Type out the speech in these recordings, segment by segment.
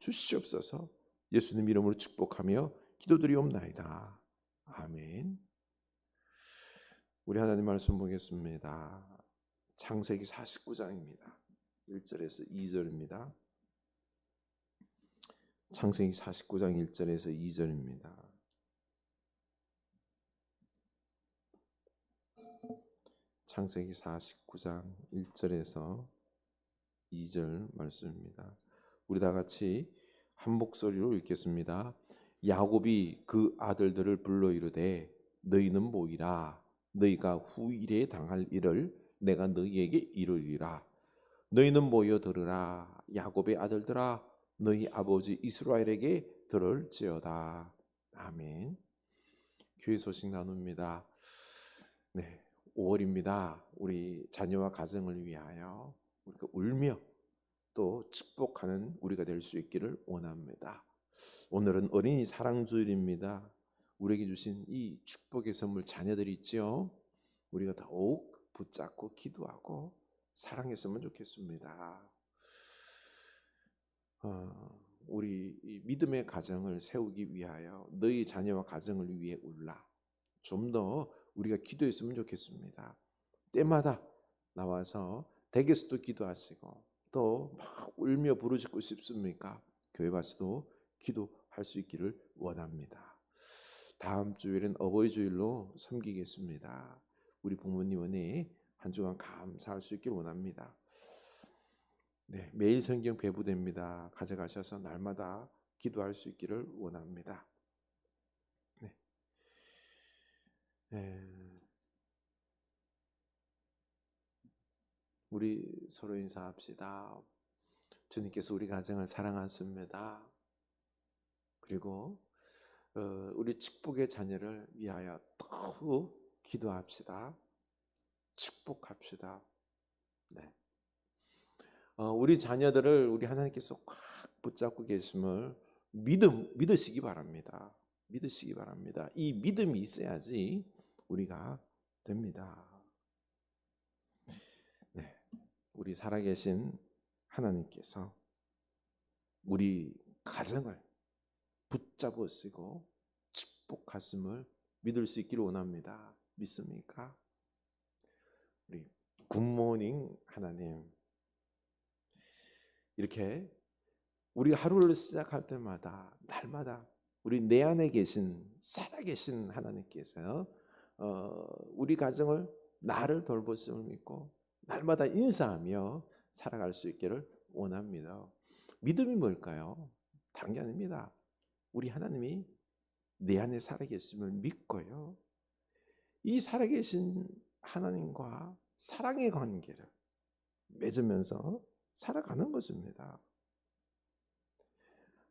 주시옵소서. 예수님 이름으로 축복하며 기도드리옵나이다. 아멘. 우리 하나님 말씀 보겠습니다. 창세기 49장입니다. 1절에서 2절입니다. 창세기 49장 1절에서 2절입니다. 창세기 49장 1절에서 2절 말씀입니다. 우리 다 같이 한 목소리로 읽겠습니다. 야곱이 그 아들들을 불러 이르되 너희는 모이라. 너희가 후일에 당할 일을 내가 너희에게 이르리라. 너희는 모여 들으라. 야곱의 아들들아, 너희 아버지 이스라엘에게 들을지어다. 아멘. 교회 소식 나눕니다. 네, 5월입니다. 우리 자녀와 가정을 위하여 우리가 울며 또 축복하는 우리가 될 수 있기를 원합니다. 오늘은 어린이 사랑주일입니다. 우리에게 주신 이 축복의 선물 자녀들이 있죠. 우리가 더욱 붙잡고 기도하고 사랑했으면 좋겠습니다. 우리 이 믿음의 가정을 세우기 위하여 너희 자녀와 가정을 위해 울라. 좀 더 우리가 기도했으면 좋겠습니다. 때마다 나와서 댁에서도 기도하시고 또 막 울며 부르짖고 싶습니까? 교회 와서도 기도할 수 있기를 원합니다. 다음 주일은 어버이 주일로 섬기겠습니다. 우리 부모님 은혜 한 주간 감사할 수 있기를 원합니다. 네, 매일 성경 배부됩니다. 가져가셔서 날마다 기도할 수 있기를 원합니다. 우리 서로 인사합시다. 주님께서 우리 가정을 사랑하십니다. 그리고 우리 축복의 자녀를 위하여 더욱 기도합시다. 축복합시다. 네. 우리 자녀들을 우리 하나님께서 꽉 붙잡고 계심을 믿으시기 바랍니다. 믿으시기 바랍니다. 이 믿음이 있어야지 우리가 됩니다. 네, 우리 살아계신 하나님께서 우리 가정을 붙잡으시고 축복하심을 믿을 수 있기를 원합니다. 믿습니까? 우리 굿모닝 하나님, 이렇게 우리 하루를 시작할 때마다 날마다 우리 내 안에 계신 살아계신 하나님께서 우리 가정을 나를 돌보심을 믿고 날마다 인사하며 살아갈 수 있기를 원합니다. 믿음이 뭘까요? 다른 게 아닙니다. 우리 하나님이 내 안에 살아계심을 믿고요, 이 살아계신 하나님과 사랑의 관계를 맺으면서 살아가는 것입니다.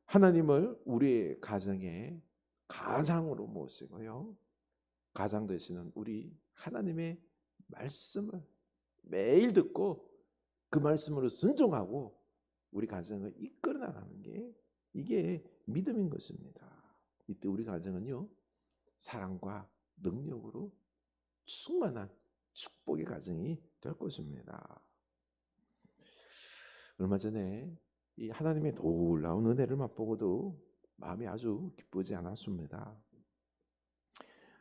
하나님을 우리의 가정의 가장으로 모시고요, 가장 되시는 우리 하나님의 말씀을 매일 듣고 그 말씀으로 순종하고 우리 가정을 이끌어 나가는 게 이게 믿음인 것입니다. 이때 우리 가정은요, 사랑과 능력으로 충만한 축복의 가정이 될 것입니다. 얼마 전에 이 하나님의 놀라운 은혜를 맛보고도 마음이 아주 기쁘지 않았습니다.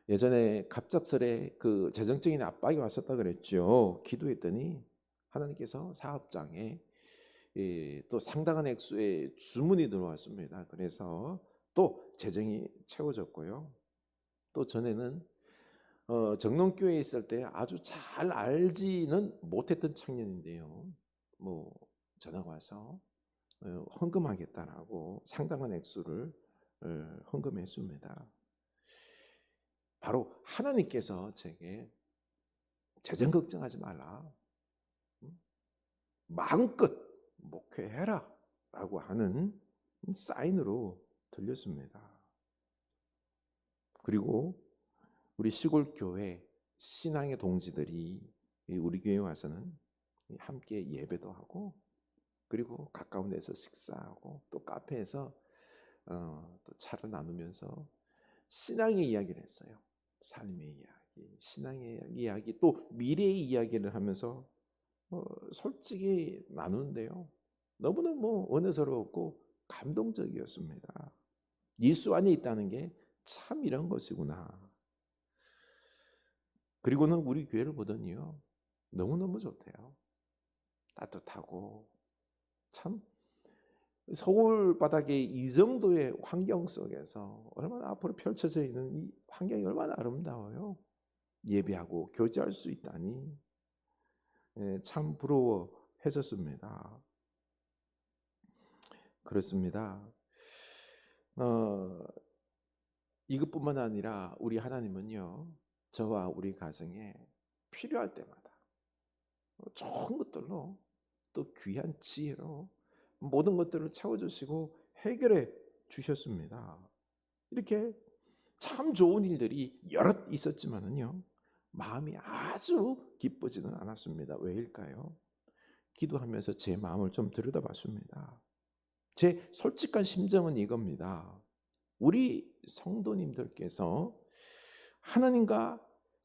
예전에 갑작스레 그 재정적인 압박이 왔었다 그랬죠. 기도했더니 하나님께서 사업장에 또 상당한 액수의 주문이 들어왔습니다. 그래서 또 재정이 채워졌고요. 또 전에는 정론교회에 있을 때 아주 잘 알지는 못했던 청년인데요, 뭐 전화가 와서 헌금하겠다라고 상당한 액수를 헌금했습니다. 바로 하나님께서 제게 재정 걱정하지 말라, 마음껏 목회해라 라고 하는 사인으로 들렸습니다. 그리고 우리 시골 교회 신앙의 동지들이 우리 교회에 와서는 함께 예배도 하고, 그리고 가까운 데서 식사하고, 또 카페에서 또 차를 나누면서 신앙의 이야기를 했어요. 삶의 이야기, 신앙의 이야기, 또 미래의 이야기를 하면서 솔직히 나누는데요, 너무너무 은혜스러웠고 감동적이었습니다. 예수 안에 있다는 게 참 이런 것이구나. 그리고는 우리 교회를 보더니요, 너무너무 좋대요. 따뜻하고 참 서울 바닥의 이 정도의 환경 속에서 얼마나 앞으로 펼쳐져 있는 이 환경이 얼마나 아름다워요. 예배하고 교제할 수 있다니 참 부러워했었습니다. 그렇습니다. 이것뿐만 아니라 우리 하나님은요, 저와 우리 가정에 필요할 때마다 좋은 것들로 또 귀한 지혜로 모든 것들을 채워주시고 해결해 주셨습니다. 이렇게 참 좋은 일들이 여럿 있었지만은요, 마음이 아주 기쁘지는 않았습니다. 왜일까요? 기도하면서 제 마음을 좀 들여다봤습니다. 제 솔직한 심정은 이겁니다. 우리 성도님들께서 하나님과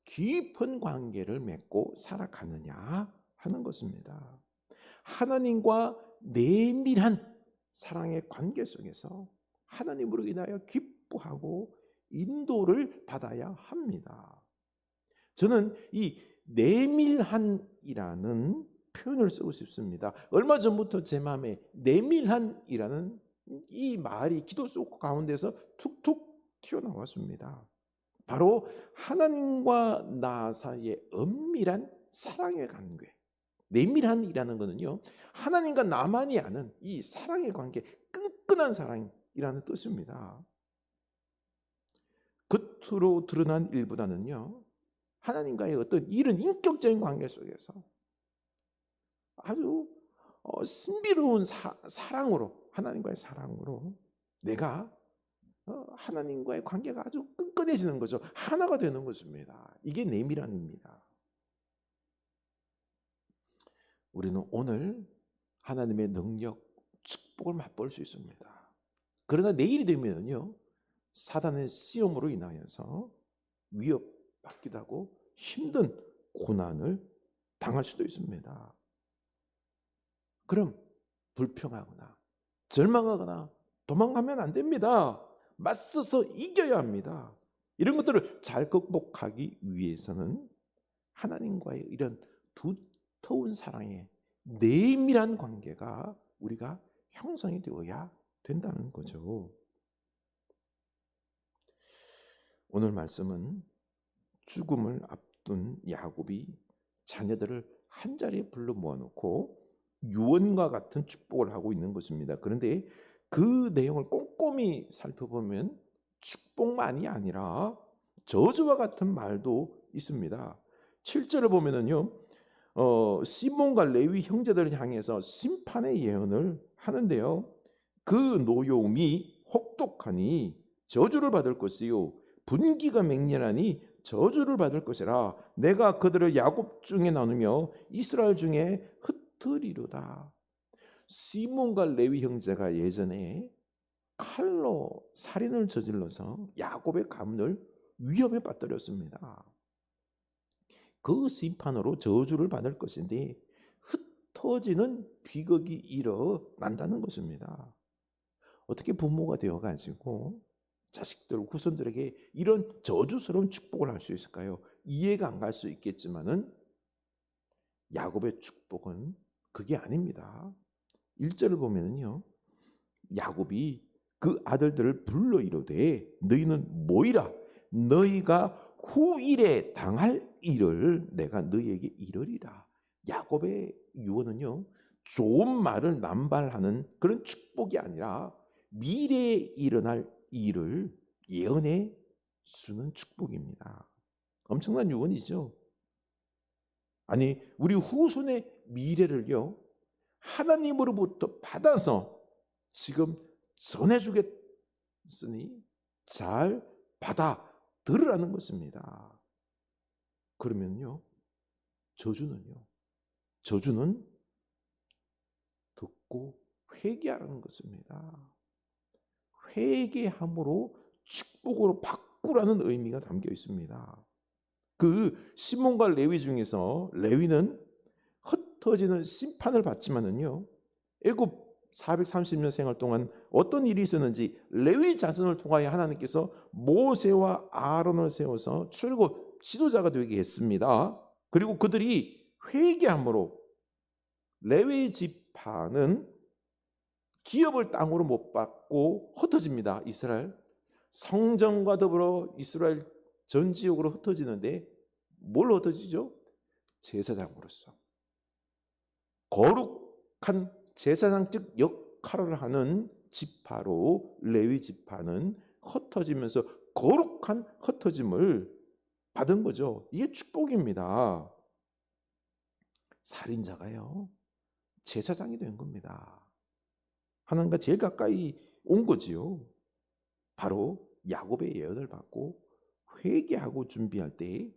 깊은 관계를 맺고 살아가느냐 하는 것입니다. 하나님과 내밀한 사랑의 관계 속에서 하나님으로 인하여 기뻐하고 인도를 받아야 합니다. 저는 이 내밀한이라는 표현을 쓰고 싶습니다. 얼마 전부터 제 마음에 내밀한이라는 이 말이 기도 속 가운데서 툭툭 튀어나왔습니다. 바로 하나님과 나 사이의 은밀한 사랑의 관계. 내밀한이라는 것은요, 하나님과 나만이 아는 이 사랑의 관계, 끈끈한 사랑이라는 뜻입니다. 겉으로 드러난 일보다는요, 하나님과의 어떤 이런 인격적인 관계 속에서 아주 신비로운 사랑으로, 하나님과의 사랑으로 내가 하나님과의 관계가 아주 끈끈해지는 거죠. 하나가 되는 것입니다. 이게 내밀한입니다. 우리는 오늘 하나님의 능력, 축복을 맛볼 수 있습니다. 그러나 내일이 되면요, 사단의 시험으로 인하여서 위협받기도 하고 힘든 고난을 당할 수도 있습니다. 그럼 불평하거나 절망하거나 도망가면 안 됩니다. 맞서서 이겨야 합니다. 이런 것들을 잘 극복하기 위해서는 하나님과의 이런 두터운 사랑의 내밀한 관계가 우리가 형성이 되어야 된다는 거죠. 오늘 말씀은 죽음을 앞둔 야곱이 자녀들을 한자리에 불러 모아놓고 유언과 같은 축복을 하고 있는 것입니다. 그런데 그 내용을 꼼꼼히 살펴보면 축복만이 아니라 저주와 같은 말도 있습니다. 7절을 보면은요, 시몬과 레위 형제들을 향해서 심판의 예언을 하는데요, 그 노여움이 혹독하니 저주를 받을 것이요 분기가 맹렬하니 저주를 받을 것이라. 내가 그들을 야곱 중에 나누며 이스라엘 중에 흩으리로다. 시몬과 레위 형제가 예전에 칼로 살인을 저질러서 야곱의 가문을 위험에 빠뜨렸습니다. 그 심판으로 저주를 받을 것인데 흩어지는 비극이 일어난다는 것입니다. 어떻게 부모가 되어가지고 자식들, 후손들에게 이런 저주스러운 축복을 할 수 있을까요? 이해가 안 갈 수 있겠지만은 야곱의 축복은 그게 아닙니다. 1절을 보면은요, 야곱이 그 아들들을 불러 이르되 너희는 모이라. 너희가 후일에 당할 일을 내가 너희에게 이르리라. 야곱의 유언은요, 좋은 말을 남발하는 그런 축복이 아니라 미래에 일어날 일을 예언해 주는 축복입니다. 엄청난 유언이죠. 아니, 우리 후손의 미래를요, 하나님으로부터 받아서 지금 전해주겠으니 잘 받아 들으라는 것입니다. 그러면요, 저주는 듣고 회개하라는 것입니다. 회개함으로 축복으로 바꾸라는 의미가 담겨 있습니다. 그 시몬과 레위 중에서 레위는 흩어지는 심판을 받지만은요, 애굽 430년 생활 동안 어떤 일이 있었는지 레위 자손을 통하여 하나님께서 모세와 아론을 세워서 출애굽 지도자가 되게 했습니다. 그리고 그들이 회개함으로 레위 지파는 기업을 땅으로 못 받고 흩어집니다. 이스라엘 성전과 더불어 이스라엘 전 지역으로 흩어지는데 뭘 흩어지죠? 제사장으로서 거룩한 제사장적 역할을 하는 지파로 레위 지파는 흩어지면서 거룩한 흩어짐을 받은 거죠. 이게 축복입니다. 살인자가요 제사장이 된 겁니다. 하나님과 제일 가까이 온 거지요. 바로 야곱의 예언을 받고 회개하고 준비할 때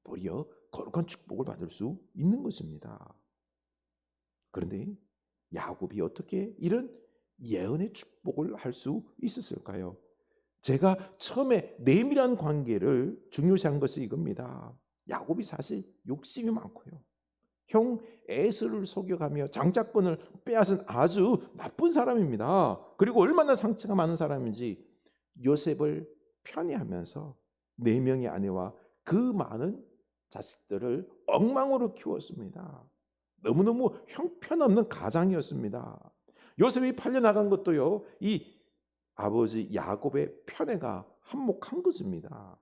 도리어 거룩한 축복을 받을 수 있는 것입니다. 그런데 야곱이 어떻게 이런 예언의 축복을 할 수 있었을까요? 제가 처음에 내밀한 관계를 중요시한 것이 이겁니다. 야곱이 사실 욕심이 많고요. 형 에서를 속여가며 장자권을 빼앗은 아주 나쁜 사람입니다. 그리고 얼마나 상처가 많은 사람인지 요셉을 편애하면서 4명의 아내와 그 많은 자식들을 엉망으로 키웠습니다. 너무너무 형편없는 가장이었습니다. 요셉이 팔려나간 것도요 이 아버지 야곱의 편애가 한몫한 것입니다.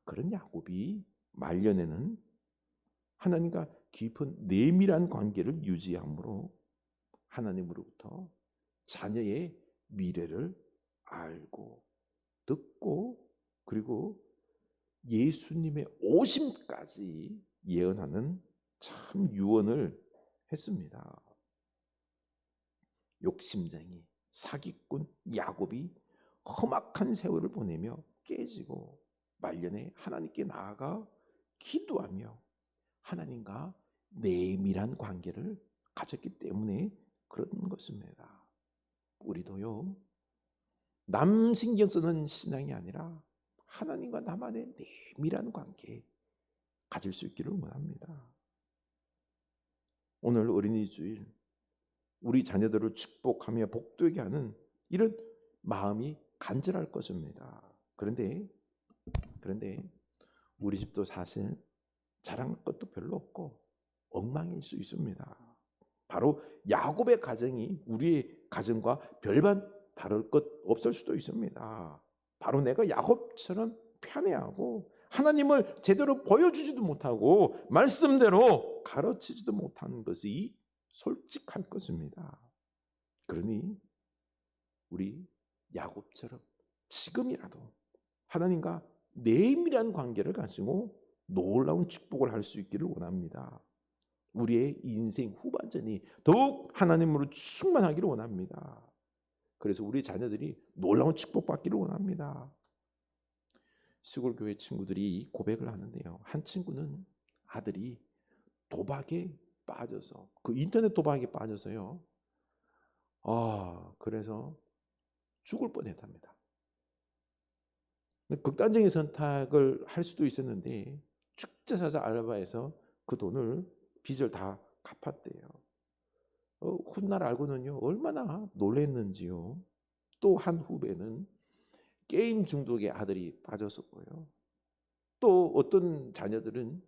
그런 야곱이 말년에는 하나님과 깊은 내밀한 관계를 유지함으로 하나님으로부터 자녀의 미래를 알고 듣고 그리고 예수님의 오심까지 예언하는 참 유언을 했습니다. 욕심쟁이 사기꾼 야곱이 험악한 세월을 보내며 깨지고 말년에 하나님께 나아가 기도하며 하나님과 내밀한 관계를 가졌기 때문에 그런 것입니다. 우리도요 남 신경 쓰는 신앙이 아니라 하나님과 나만의 내밀한 관계 가질 수 있기를 원합니다. 오늘 어린이 주일 우리 자녀들을 축복하며 복되게 하는 이런 마음이 간절할 것입니다. 그런데 우리 집도 사실 자랑할 것도 별로 없고 엉망일 수 있습니다. 바로 야곱의 가정이 우리의 가정과 별반 다를 것 없을 수도 있습니다. 바로 내가 야곱처럼 편애하고 하나님을 제대로 보여주지도 못하고 말씀대로 가르치지도 못하는 것이 솔직할 것입니다. 그러니 우리 야곱처럼 지금이라도 하나님과 내밀한 관계를 가지고 놀라운 축복을 할 수 있기를 원합니다. 우리의 인생 후반전이 더욱 하나님으로 충만하기를 원합니다. 그래서 우리 자녀들이 놀라운 축복받기를 원합니다. 시골 교회 친구들이 고백을 하는데요. 한 친구는 아들이 도박에 빠져서 그 인터넷 도박에 빠져서요. 그래서 죽을 뻔했답니다. 극단적인 선택을 할 수도 있었는데 축제사자 알바에서 그 돈을 빚을 다 갚았대요. 훗날 알고는요 얼마나 놀랐는지요. 또 한 후배는 게임 중독의 아들이 빠졌었고요. 또 어떤 자녀들은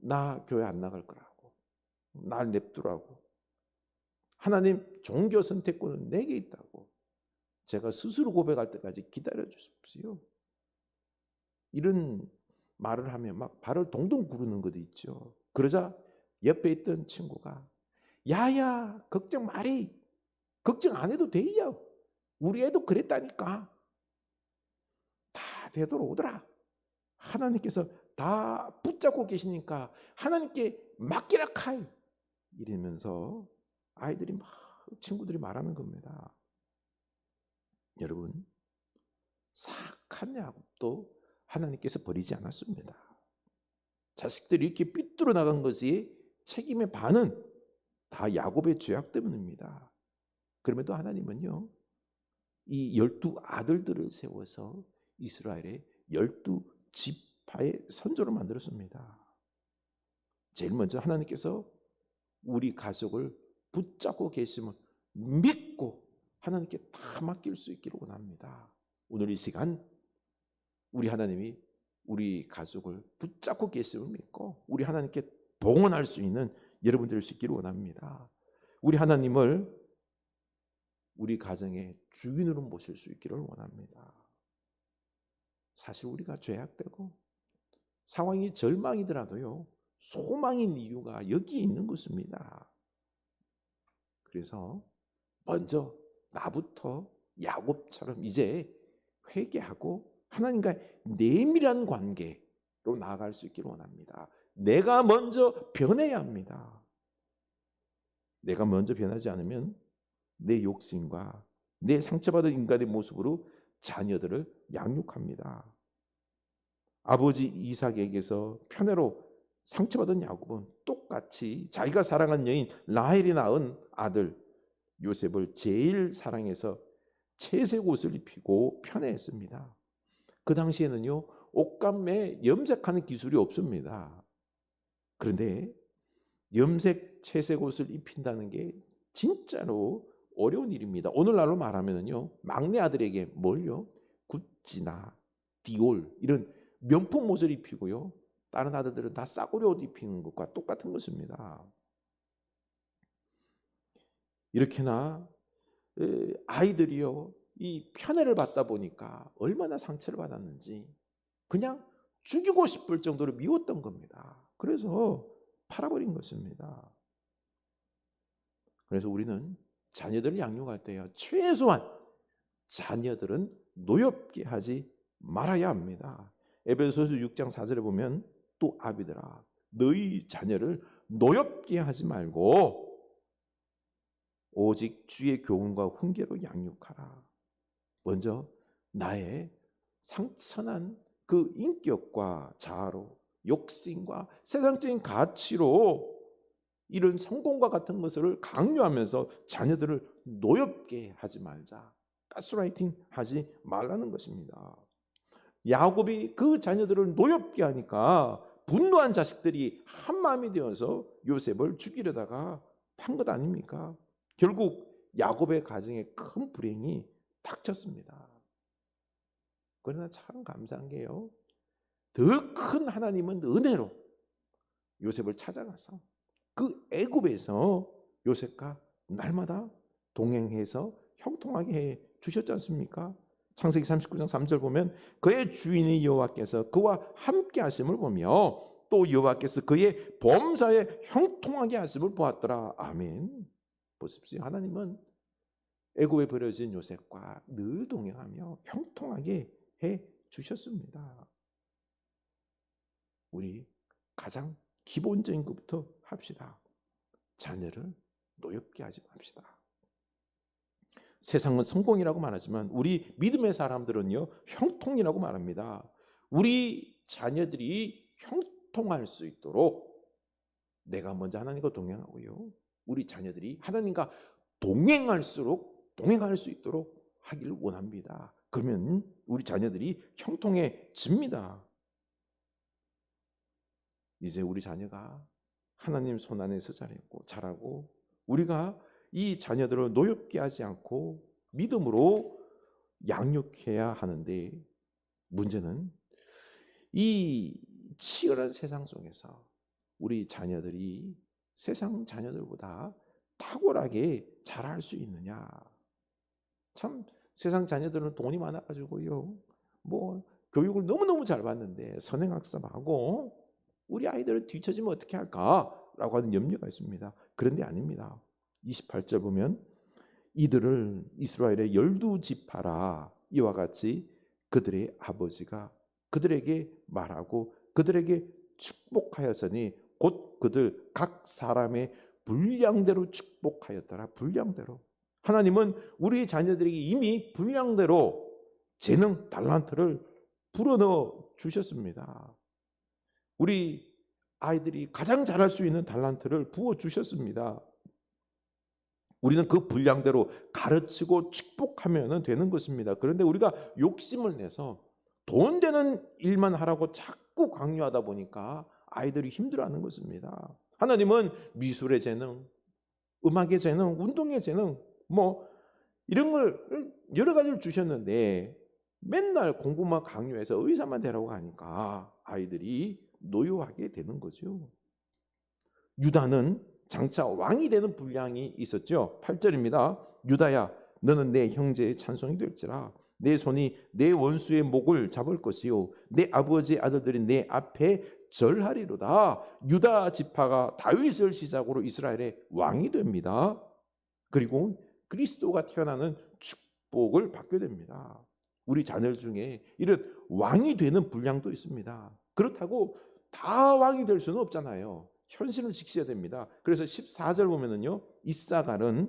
나 교회 안 나갈 거라고 날 냅두라고 하나님 종교 선택권은 내게 있다고 제가 스스로 고백할 때까지 기다려 주십시오. 이런 말을 하면 막 발을 동동 구르는 것도 있죠. 그러자 옆에 있던 친구가 야야 걱정 말이 걱정 안 해도 돼요. 우리 애도 그랬다니까. 다 되돌아오더라. 하나님께서 다 붙잡고 계시니까 하나님께 맡기라 카이. 이러면서 아이들이 막 친구들이 말하는 겁니다. 여러분 사악한 야곱도 하나님께서 버리지 않았습니다. 자식들이 이렇게 삐뚤어 나간 것이 책임의 반은 다 야곱의 죄악 때문입니다. 그럼에도 하나님은요 이 12 아들들을 세워서 이스라엘의 12지파의 선조로 만들었습니다. 제일 먼저 하나님께서 우리 가족을 붙잡고 계심을 믿고 하나님께 다 맡길 수 있기를 원합니다. 오늘 이 시간 우리 하나님이 우리 가족을 붙잡고 계심을 믿고 우리 하나님께 봉헌할 수 있는 여러분들 될 수 있기를 원합니다. 우리 하나님을 우리 가정의 주인으로 모실 수 있기를 원합니다. 사실 우리가 죄악되고 상황이 절망이더라도요, 소망인 이유가 여기 있는 것입니다. 그래서 먼저 나부터 야곱처럼 이제 회개하고 하나님과의 내밀한 관계로 나아갈 수 있기를 원합니다. 내가 먼저 변해야 합니다. 내가 먼저 변하지 않으면 내 욕심과 내 상처받은 인간의 모습으로 자녀들을 양육합니다. 아버지 이삭에게서 편애로 상처받은 야곱은 똑같이 자기가 사랑한 여인 라헬이 낳은 아들 요셉을 제일 사랑해서 채색 옷을 입히고 편애했습니다. 그 당시에는요, 옷감에 염색하는 기술이 없습니다. 그런데 염색 채색 옷을 입힌다는 게 진짜로 어려운 일입니다. 오늘날로 말하면요, 막내 아들에게 뭘요? 구찌나 디올 이런 명품 옷을 입히고요, 다른 아들들은 다 싸구려 옷 입히는 것과 똑같은 것입니다. 이렇게나 아이들이요, 이 편애를 받다 보니까 얼마나 상처를 받았는지 그냥 죽이고 싶을 정도로 미웠던 겁니다. 그래서 팔아버린 것입니다. 그래서 우리는 자녀들을 양육할 때요, 최소한 자녀들은 노엽게 하지 말아야 합니다. 에베소서 6장 4절에 보면 또 아비들아 너희 자녀를 노엽게 하지 말고 오직 주의 교훈과 훈계로 양육하라. 먼저 나의 상처난 그 인격과 자아로, 욕심과 세상적인 가치로 이런 성공과 같은 것을 강요하면서 자녀들을 노엽게 하지 말자. 가스라이팅 하지 말라는 것입니다. 야곱이 그 자녀들을 노엽게 하니까 분노한 자식들이 한 마음이 되어서 요셉을 죽이려다가 판 것 아닙니까? 결국 야곱의 가정에 큰 불행이 닥쳤습니다. 그러나 참 감사한 게요, 더 큰 하나님은 은혜로 요셉을 찾아가서 그 애굽에서 요셉과 날마다 동행해서 형통하게 해 주셨지 않습니까? 창세기 39장 3절 보면 그의 주인이 여호와께서 그와 함께 하심을 보며 또 여호와께서 그의 범사에 형통하게 하심을 보았더라. 아멘. 보십시오. 하나님은 애굽에 버려진 요셉과 늘 동행하며 형통하게 해 주셨습니다. 우리 가장 기본적인 것부터 합시다. 자녀를 노엽게 하지 맙시다. 세상은 성공이라고 말하지만 우리 믿음의 사람들은요, 형통이라고 말합니다. 우리 자녀들이 형통할 수 있도록 내가 먼저 하나님과 동행하고요, 우리 자녀들이 하나님과 동행할 수 있도록 하기를 원합니다. 그러면 우리 자녀들이 형통해집니다. 이제 우리 자녀가 하나님 손 안에서 자라고 우리가 이 자녀들을 노엽게 하지 않고 믿음으로 양육해야 하는데, 문제는 이 치열한 세상 속에서 우리 자녀들이 세상 자녀들보다 탁월하게 자랄 수 있느냐. 참 세상 자녀들은 돈이 많아가지고요, 뭐 교육을 너무너무 잘 받는데 선행학습하고 우리 아이들을 뒤처지면 어떻게 할까라고 하는 염려가 있습니다. 그런데 아닙니다. 28절 보면 이들을 이스라엘의 12지파라 이와 같이 그들의 아버지가 그들에게 말하고 그들에게 축복하였으니 곧 그들 각 사람의 분량대로 축복하였더라. 분량대로. 하나님은 우리 자녀들에게 이미 분량대로 재능, 달란트를 불어넣어 주셨습니다. 우리 아이들이 가장 잘할 수 있는 달란트를 부어 주셨습니다. 우리는 그 분량대로 가르치고 축복하면 되는 것입니다. 그런데 우리가 욕심을 내서 돈 되는 일만 하라고 자꾸 강요하다 보니까 아이들이 힘들어하는 것입니다. 하나님은 미술의 재능, 음악의 재능, 운동의 재능, 뭐 이런 걸 여러 가지를 주셨는데 맨날 공부만 강요해서 의사만 되라고 하니까 아이들이 노여하게 되는 거죠. 유다는 장차 왕이 되는 분량이 있었죠. 8절입니다. 유다야, 너는 내 형제의 찬송이 될지라. 내 손이 내 원수의 목을 잡을 것이요 내 아버지의 아들들이 내 앞에 절하리로다. 유다 지파가 다윗을 시작으로 이스라엘의 왕이 됩니다. 그리고 그리스도가 태어나는 축복을 받게 됩니다. 우리 자녀 중에 이런 왕이 되는 분량도 있습니다. 그렇다고 다 왕이 될 수는 없잖아요. 현실을 지켜야 됩니다. 그래서 14절 보면은요, 이사갈은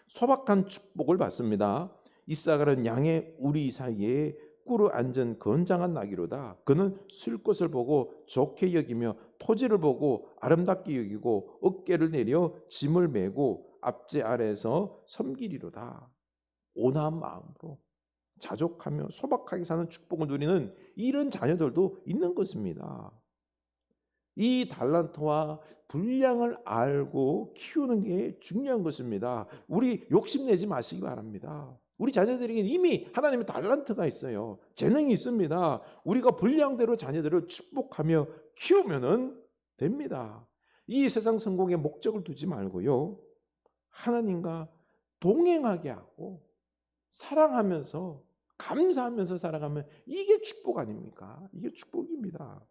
소박한 축복을 받습니다. 이사갈은 양의 우리 사이에 꿀을 앉은 건장한 나귀로다. 그는 쓸 것을 보고 좋게 여기며 토지를 보고 아름답게 여기고 어깨를 내려 짐을 메고 앞제 아래에서 섬기리로다. 온화한 마음으로 자족하며 소박하게 사는 축복을 누리는 이런 자녀들도 있는 것입니다. 이 달란트와 분량을 알고 키우는 게 중요한 것입니다. 우리 욕심내지 마시기 바랍니다. 우리 자녀들에게 이미 하나님의 달란트가 있어요. 재능이 있습니다. 우리가 분량대로 자녀들을 축복하며 키우면 됩니다. 이 세상 성공에 목적을 두지 말고요, 하나님과 동행하게 하고 사랑하면서 감사하면서 살아가면 이게 축복 아닙니까? 이게 축복입니다.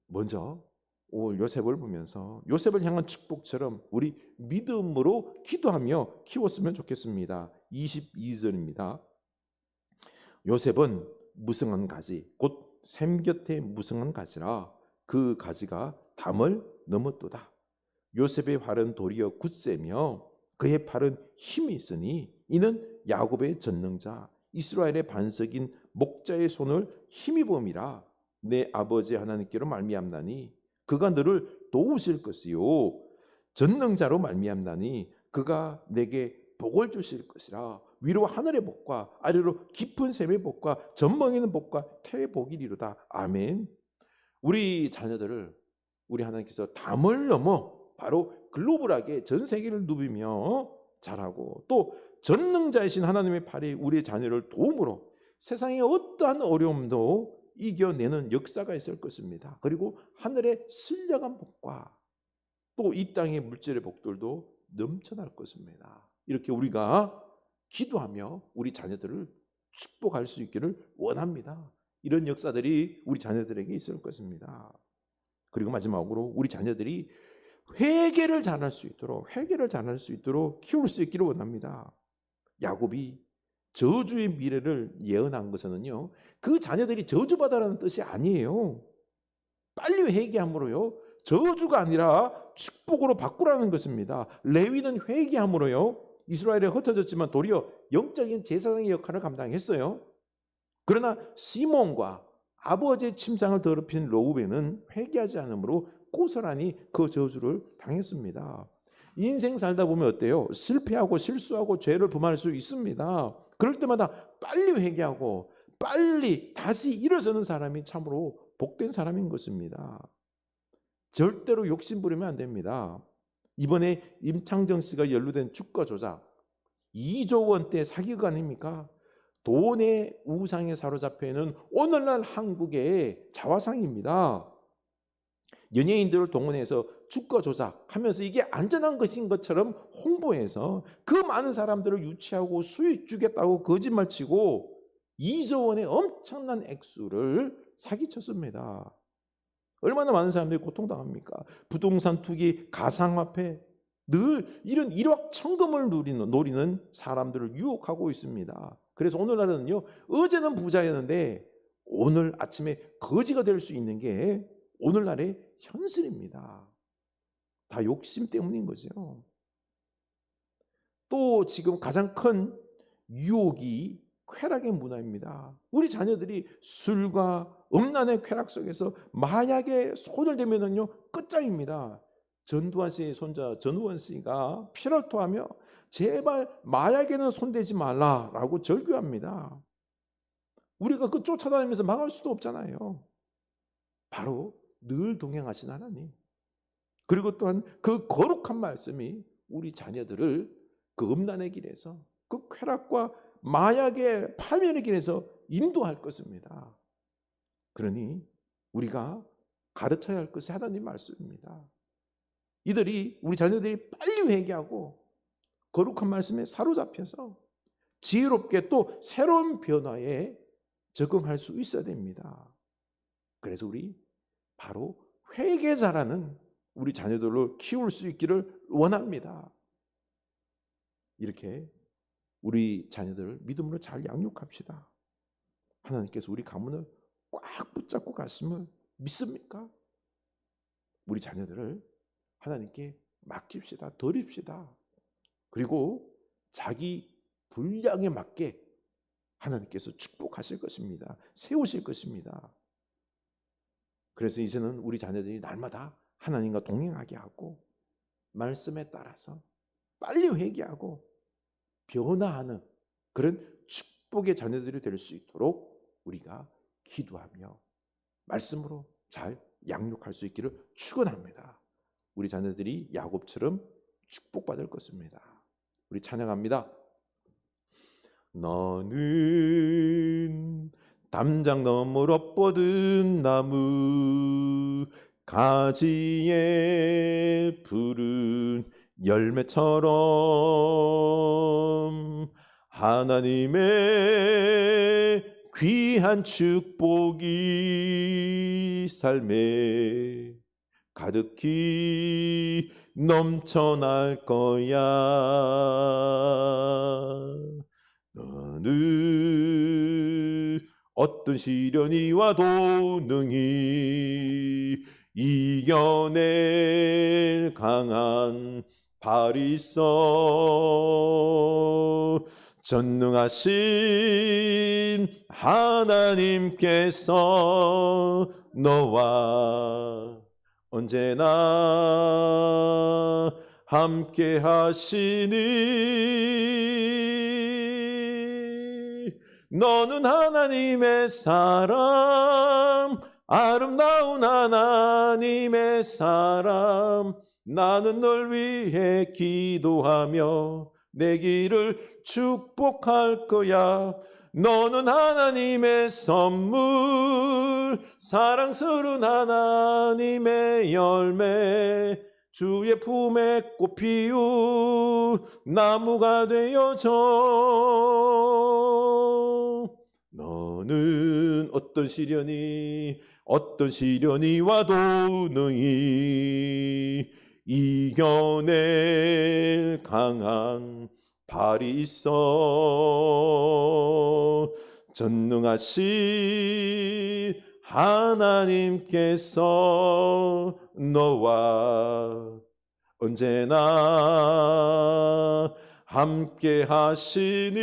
먼저 오늘 요셉을 보면서 요셉을 향한 축복처럼 우리 믿음으로 기도하며 키웠으면 좋겠습니다. 22절입니다. 요셉은 무성한 가지 곧 샘 곁에 무성한 가지라. 그 가지가 담을 넘었도다. 요셉의 활은 도리어 굳세며 그의 팔은 힘이 있으니 이는 야곱의 전능자 이스라엘의 반석인 목자의 손을 힘입음이라. 내 아버지 하나님께로 말미암나니 그가 너를 도우실 것이요 전능자로 말미암나니 그가 내게 복을 주실 것이라. 위로 하늘의 복과 아래로 깊은 샘의 복과 전멍에는 복과 태의 복이리로다. 아멘. 우리 자녀들을 우리 하나님께서 담을 넘어 바로 글로벌하게 전 세계를 누비며 자라고 또 전능자이신 하나님의 팔이 우리 자녀를 도움으로 세상의 어떠한 어려움도 이겨내는 역사가 있을 것입니다. 그리고 하늘의 신령한 복과 또 이 땅의 물질의 복들도 넘쳐날 것입니다. 이렇게 우리가 기도하며 우리 자녀들을 축복할 수 있기를 원합니다. 이런 역사들이 우리 자녀들에게 있을 것입니다. 그리고 마지막으로 우리 자녀들이 회개를 잘할 수 있도록 키울 수 있기를 원합니다. 야곱이 저주의 미래를 예언한 것은요, 그 자녀들이 저주받아라는 뜻이 아니에요. 빨리 회개함으로요, 저주가 아니라 축복으로 바꾸라는 것입니다. 레위는 회개함으로요, 이스라엘에 흩어졌지만 도리어 영적인 제사장의 역할을 감당했어요. 그러나 시몬과 아버지의 침상을 더럽힌 로우벤은 회개하지 않으므로 고스란히 그 저주를 당했습니다. 인생 살다 보면 어때요? 실패하고 실수하고 죄를 범할 수 있습니다. 그럴 때마다 빨리 회개하고 빨리 다시 일어서는 사람이 참으로 복된 사람인 것입니다. 절대로 욕심 부리면 안 됩니다. 이번에 임창정 씨가 연루된 주가 조작 2조 원대 사기가 아닙니까? 돈의 우상에 사로잡혀 있는 오늘날 한국의 자화상입니다. 연예인들을 동원해서 주가 조작하면서 이게 안전한 것인 것처럼 홍보해서 그 많은 사람들을 유치하고 수익 주겠다고 거짓말치고 2조 원의 엄청난 액수를 사기쳤습니다. 얼마나 많은 사람들이 고통당합니까? 부동산 투기, 가상화폐, 늘 이런 일확천금을 노리는 사람들을 유혹하고 있습니다. 그래서 오늘날은요, 어제는 부자였는데 오늘 아침에 거지가 될 수 있는 게 오늘날의 현실입니다. 다 욕심 때문인 거죠. 또 지금 가장 큰 유혹이 쾌락의 문화입니다. 우리 자녀들이 술과 음란의 쾌락 속에서 마약에 손을 대면은요, 끝장입니다. 전두환 씨의 손자 전우원 씨가 피를 토하며 제발 마약에는 손대지 말라라고 절규합니다. 우리가 그 쫓아다니면서 막을 수도 없잖아요. 바로 늘 동행하신 하나님, 그리고 또한 그 거룩한 말씀이 우리 자녀들을 그 음란의 길에서, 그 쾌락과 마약의 파멸의 길에서 인도할 것입니다. 그러니 우리가 가르쳐야 할 것이 하나님 말씀입니다. 우리 자녀들이 빨리 회개하고 거룩한 말씀에 사로잡혀서 지혜롭게 또 새로운 변화에 적응할 수 있어야 됩니다. 그래서 우리 바로 회개자라는 우리 자녀들로 키울 수 있기를 원합니다. 이렇게 우리 자녀들을 믿음으로 잘 양육합시다. 하나님께서 우리 가문을 꽉 붙잡고 가심을 믿습니까? 우리 자녀들을 하나님께 맡깁시다. 드립시다. 그리고 자기 분량에 맞게 하나님께서 축복하실 것입니다. 세우실 것입니다. 그래서 이제는 우리 자녀들이 날마다 하나님과 동행하게 하고 말씀에 따라서 빨리 회개하고 변화하는 그런 축복의 자녀들이 될 수 있도록 우리가 기도하며 말씀으로 잘 양육할 수 있기를 축원합니다. 우리 자녀들이 야곱처럼 축복받을 것입니다. 우리 찬양합니다. 너는 담장 너머로 뻗은 나무, 가지에 푸른 열매처럼 하나님의 귀한 축복이 삶에 가득히 넘쳐날 거야. 너는 어떤 시련이 와도 능히 이겨낼 강한 발이 있어. 전능하신 하나님께서 너와 언제나 함께 하시니 너는 하나님의 사람, 아름다운 하나님의 사람. 나는 널 위해 기도하며 내 길을 축복할 거야. 너는 하나님의 선물, 사랑스러운 하나님의 열매, 주의 품에 꽃 피운 나무가 되어줘. 너는 어떤 시련이 와도 능히 이겨낼 강한 발이 있어. 전능하신 하나님께서 너와 언제나 함께 하시니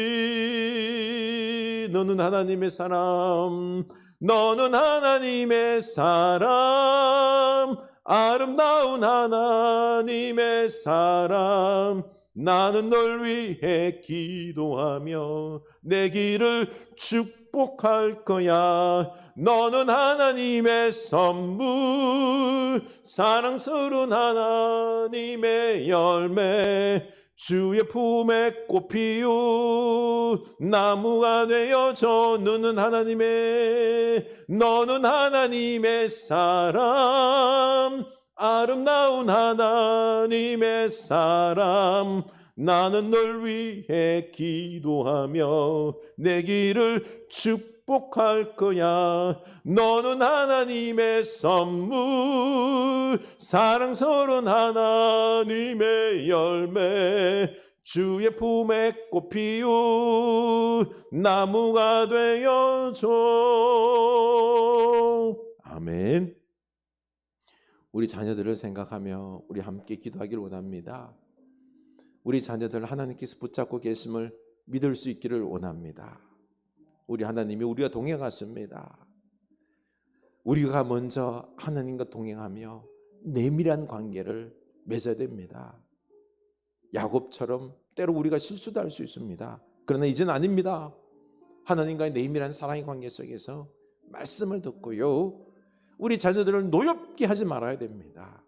너는 하나님의 사람, 너는 하나님의 사람, 아름다운 하나님의 사람. 나는 널 위해 기도하며 내 길을 축복할 거야. 너는 하나님의 선물, 사랑스러운 하나님의 열매, 주의 품에 꽃 피운 나무가 되어줘. 너는 하나님의 사람, 아름다운 하나님의 사람. 나는 널 위해 기도하며 내 길을 축복할 거야. 너는 하나님의 선물, 사랑스러운 하나님의 열매, 주의 품에 꽃 피운 나무가 되어줘. 아멘. 우리 자녀들을 생각하며 우리 함께 기도하기를 원합니다. 우리 자녀들 하나님께서 붙잡고 계심을 믿을 수 있기를 원합니다. 우리 하나님이 우리와 동행하십니다. 우리가 먼저 하나님과 동행하며 내밀한 관계를 맺어야 됩니다. 야곱처럼 때로 우리가 실수도 할 수 있습니다. 그러나 이제는 아닙니다. 하나님과의 내밀한 사랑의 관계 속에서 말씀을 듣고요, 우리 자녀들을 노엽게 하지 말아야 됩니다.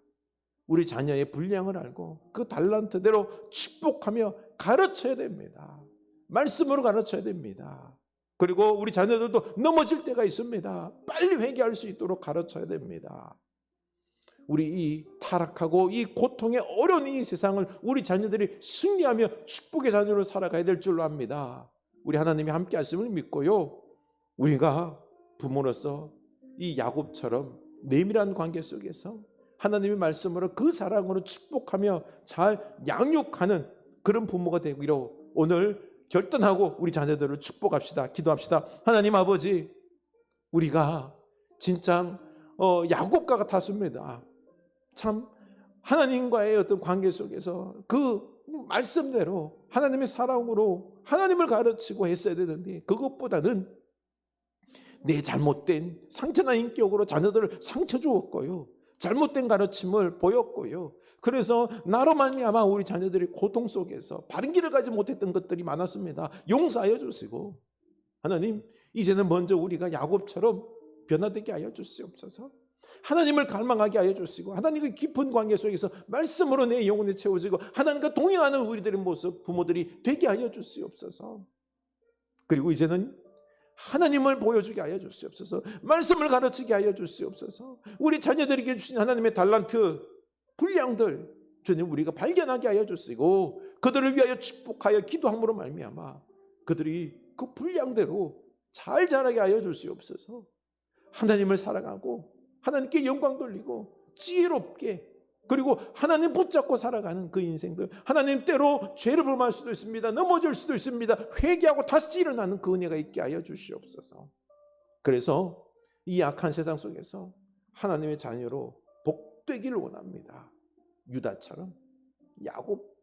우리 자녀의 분량을 알고 그 달란트대로 축복하며 가르쳐야 됩니다. 말씀으로 가르쳐야 됩니다. 그리고 우리 자녀들도 넘어질 때가 있습니다. 빨리 회개할 수 있도록 가르쳐야 됩니다. 우리 이 타락하고 이 고통의 어려운 이 세상을 우리 자녀들이 승리하며 축복의 자녀로 살아가야 될 줄로 압니다. 우리 하나님이 함께 하심을 믿고요. 우리가 부모로서 이 야곱처럼 내밀한 관계 속에서 하나님의 말씀으로 그 사랑으로 축복하며 잘 양육하는 그런 부모가 되기로 오늘 결단하고 우리 자녀들을 축복합시다. 기도합시다. 하나님 아버지, 우리가 진짜 야곱과 같았습니다. 참 하나님과의 어떤 관계 속에서 그 말씀대로 하나님의 사랑으로 하나님을 가르치고 했어야 되는데 그것보다는 내 잘못된 상처나 인격으로 자녀들을 상처 주었고요. 잘못된 가르침을 보였고요. 그래서 나로 말미암아 우리 자녀들이 고통 속에서 바른 길을 가지 못했던 것들이 많았습니다. 용서하여 주시고 하나님, 이제는 먼저 우리가 야곱처럼 변화되게 하여 주시옵소서. 하나님을 갈망하게 하여 주시고 하나님과 깊은 관계 속에서 말씀으로 내 영혼이 채워지고 하나님과 동행하는 우리들의 모습, 부모들이 되게 하여 주시옵소서. 그리고 이제는 하나님을 보여주게 하여 주시옵소서. 말씀을 가르치게 하여 주시옵소서. 우리 자녀들에게 주신 하나님의 달란트, 분량들 주님 우리가 발견하게 하여 주시고 그들을 위하여 축복하여 기도함으로 말미암아 그들이 그 분량대로 잘 자라게 하여 주시옵소서. 하나님을 사랑하고 하나님께 영광 돌리고 지혜롭게 그리고 하나님 붙잡고 살아가는 그 인생들, 하나님 때로 죄를 범할 수도 있습니다. 넘어질 수도 있습니다. 회개하고 다시 일어나는 그 은혜가 있게 하여 주시옵소서. 그래서 이 악한 세상 속에서 하나님의 자녀로 복되기를 원합니다. 유다처럼, 야곱,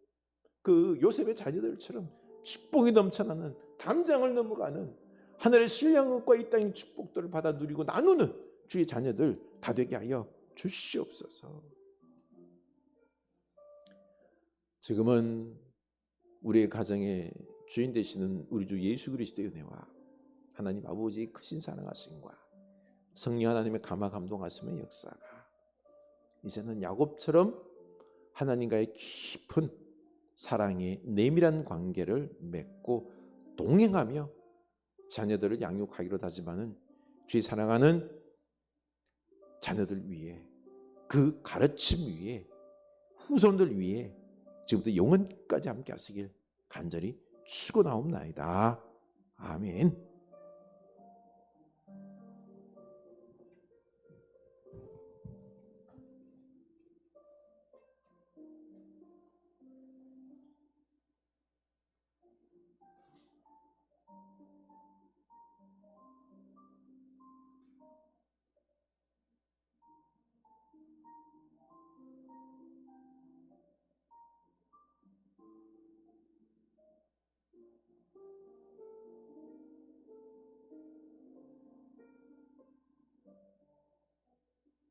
그 요셉의 자녀들처럼 축복이 넘쳐나는, 담장을 넘어가는 하늘의 신령과 이 땅의 축복들을 받아 누리고 나누는 주의 자녀들 다 되게 하여 주시옵소서. 지금은 우리의 가정의 주인 되시는 우리 주 예수 그리스도의 은혜와 하나님 아버지의 크신 사랑하심과 성령 하나님의 감화 감동하심의 역사가 이제는 야곱처럼 하나님과의 깊은 사랑의 내밀한 관계를 맺고 동행하며 자녀들을 양육하기로 다짐하는 주의 사랑하는 자녀들 위해, 그 가르침 위에, 후손들 위해 지금부터 영원까지 함께 하시길 간절히 축원하옵나이다. 아멘.